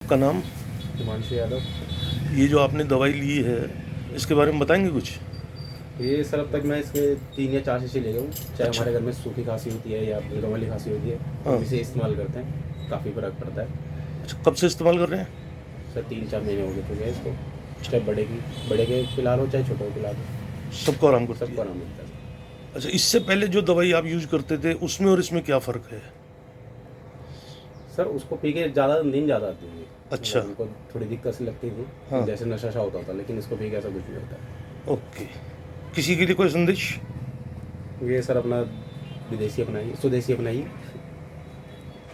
आपका नाम? हिमांशु यादव। ये जो आपने दवाई ली है इसके बारे में बताएंगे कुछ? ये सर अब तक मैं इसके 3 या 4 शीशी ले गया हूँ। चाहे अच्छा। हमारे घर में सूखी खांसी होती है या फिर वाली खांसी होती है, तो हाँ। हम इसे इस्तेमाल करते हैं, काफ़ी फ़र्क पड़ता है। अच्छा, कब से इस्तेमाल कर रहे हैं? सर 3-4 महीने हो गए तो गया इसको। चाहे बड़े के पिला लो, चाहे छोटे को पिला दो, सबको आराम करती सबको है? आराम मिलता है। अच्छा, इससे पहले जो दवाई आप यूज करते थे उसमें और इसमें क्या फ़र्क है? सर उसको पी के ज़्यादा नींद ज़्यादा आती है, अच्छा। मतलब उनको थोड़ी दिक्कत सी लगती थी, हाँ। जैसे नशा सा होता था, लेकिन इसको पी के ऐसा कुछ नहीं होता। ओके। किसी के लिए कोई संदेश? ये सर अपना विदेशी अपनाइए, स्वदेशी अपनाइए।